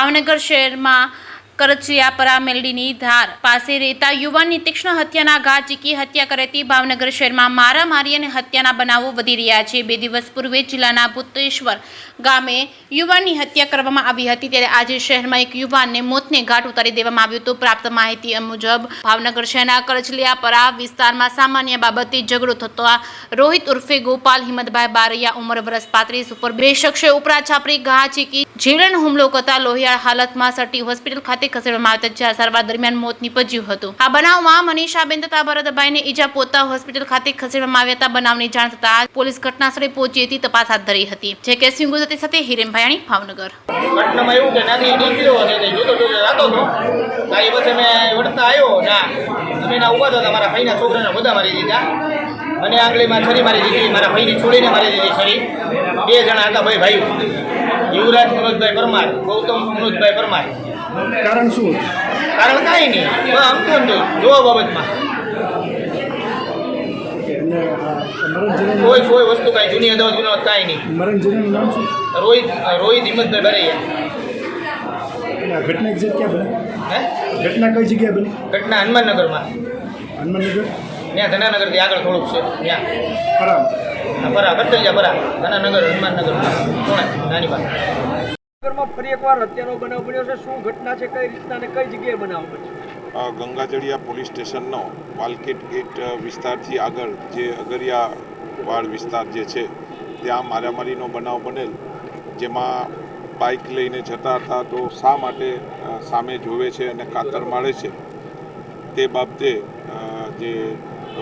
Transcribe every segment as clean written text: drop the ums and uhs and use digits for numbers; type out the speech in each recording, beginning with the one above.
ભાવનગર શહેરમાં કરચિયાપરા મેલડીની ધાર પાસે રહેતા યુવાનની તીક્ષ્ણ હત્યાના ઘા ચીકી હત્યા કરાતી ભાવનગર શહેરમાં મારામારી અને હત્યાના બનાવો વધી રહ્યા છે। 2 દિવસ પૂર્વે જિલ્લાના ભૂતેશ્વર ગામે યુવાનની હત્યા કરવામાં આવી હતી, ત્યારે આજે શહેરમાં એક યુવાનને મોતને ઘાટ ઉતારી દેવામાં આવ્યો હતો। પ્રાપ્ત માહિતી મુજબ ભાવનગર શહેરના કરચલિયાપરા વિસ્તારમાં સામાન્ય બાબતે ઝઘડો થતા રોહિત ઉર્ફે ગોપાલ હિંમતભાઈ બારૈયા ઉંમર વર્ષ 35 ઉપર 2 શખ્સે ઉપરા છાપરી ઘા ચીકી જીવલેણ હુમલો કરતા લોહિયાળ હાલતમાં સટી હોસ્પિટલ ખાતે ખસેડવામાં આવતા જ્યાં સારવાર દરમિયાન મોત નીપજ્યું હતું। આ બનાવમાં મનીષાબેન તથા ભરતભાઈને ઈજા પહોંચતા હોસ્પિટલ ખાતે ખસેડવામાં આવ્યા હતા। બનાવની જાણ થતાં પોલીસ ઘટનાસ્થળે પહોંચી હતી, તપાસ હાથ ધરી હતી। જે કે સિંગુ સાથે હિરેનભાઈ ભાવનગર। ઘટનામાં એવું કે નાની નીકળ્યો હશે કે જોતો રાતો હતો તારી પછી મેં વળતા આવ્યો ના અમે ના ઉભા હતા, મારા ભાઈના છોકરાને બધા મારી દીધા, મને આંગળીમાં છરી મારી દીધી, મારા ભાઈની છોડીને મારી દીધી છરી। 2 જણા હતા ભાઈઓ, યુવરાજ મનોજભાઈ પરમાર, ગૌતમ મનોજભાઈ પરમાર। કારણ શું? કારણ કાંઈ નહીં, અમતું જોવા બાબતમાં કોઈ વસ્તુ કાંઈ જૂની અદાવત વિનોદ કાંઈ નહીં। મરણજીનું નામ શું? રોહિત હિંમતભાઈ બારૈયા। ઘટના એક્ઝેક્ટ ક્યાં બની? હે? ઘટના કઈ જગ્યાએ બની? ઘટના હનુમાનનગરમાં। હનુમાનનગર ત્યાં ધનાનગરથી આગળ થોડુંક છે, ત્યાં પરા કરચલિયા ધનાનગર હનુમાનનગરમાં નાની પાસે। ફરી એકવાર હત્યાનો બનાવ બન્યો છે, શું ઘટના છે, કઈ રીતના અને કઈ જગ્યાએ બનાવ બન્યો? ગંગાજળિયા પોલીસ સ્ટેશનનો વાલકેટ ગેટ વિસ્તારથી આગળ જે અગરિયા વાડ વિસ્તાર જે છે ત્યાં મારામારીનો બનાવ બનેલ, જેમાં બાઇક લઈને જતા હતા તો શા માટે સામે જોવે છે અને કાતર મારે છે તે બાબતે જે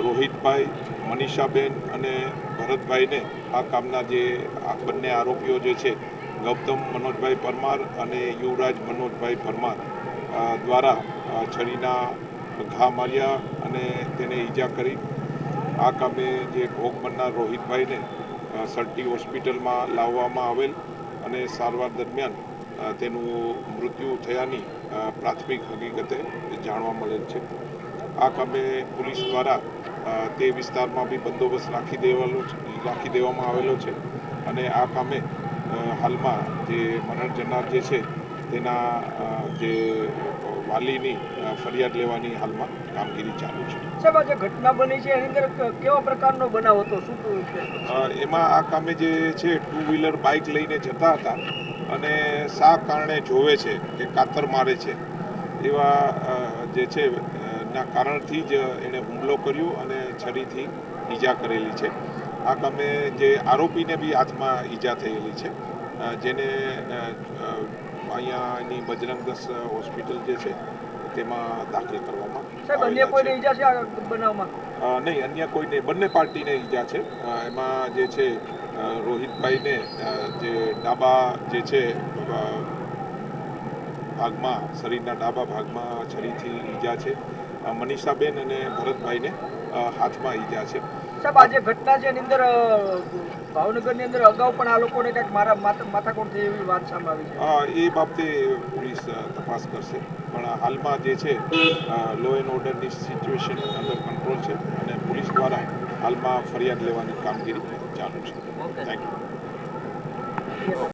રોહિતભાઈ, મનીષાબેન અને ભરતભાઈને આ કામના જે બંને આરોપીઓ જે છે ગૌતમ મનોજભાઈ પરમાર અને યુવરાજ મનોજભાઈ પરમાર દ્વારા છરીના ઘા માર્યા અને તેને ઈજા કરી। આ કામે જે ભોગ બનનાર રોહિતભાઈને સટી હોસ્પિટલમાં લાવવામાં આવેલ અને સારવાર દરમિયાન તેનું મૃત્યુ થયાની પ્રાથમિક હકીકતે જાણવા મળેલ છે। આ કામે પોલીસ દ્વારા તે વિસ્તારમાં બી બંદોબસ્ત રાખી દેવામાં આવેલો છે અને આ કામે હાલમાં જે મરણ જનાર જે છે તેના જે વાલીની ફરિયાદ લેવાની હાલમાં કામગીરી ચાલુ છે। સાહેબ, આ જે ઘટના બની છે એની અંદર કેવા પ્રકારનો બનાવ હતો, શું? એમાં આ કામે જે છે 2 વ્હીલર બાઇક લઈને જતા હતા અને શા કારણે જોવે છે કે કાતર મારે છે એવા જે છે ના કારણથી જ એણે હુમલો કર્યો અને છરીથી ઈજા કરેલી છે। આ કામે જે આરોપીને બી હાથમાં ઈજા થયેલી છે, જેને અહીંયાની બજરંગ દસ હોસ્પિટલ જે છે તેમાં દાખલ કરવામાં સાહેબ, અન્ય કોઈને ઈજા છે આ બનાવમાં? નહીં, અન્ય કોઈને, બંને પાર્ટીને ઈજા છે। એમાં જે છે રોહિતભાઈને જે ડાબા જે છે ભાગમાં, શરીરના ડાબા ભાગમાં છરીથી ઈજા છે। મનીષાબેન અને ભરતભાઈને હાથમાં ઈજા છે। સાહેબ, આ જે ઘટના છે એની અંદર ભાવનગરની અંદર અગાઉ પણ આ લોકોને કંઈક માથાકૂટ થઈ એવી વાત સામે આવી છે। એ બાબતે પોલીસ તપાસ કરશે, પણ હાલમાં જે છે લો એન્ડ ઓર્ડરની સિચ્યુએશન અંડર કંટ્રોલ છે અને પોલીસ દ્વારા હાલમાં ફરિયાદ લેવાની કામગીરી ચાલુ છે। Thank you.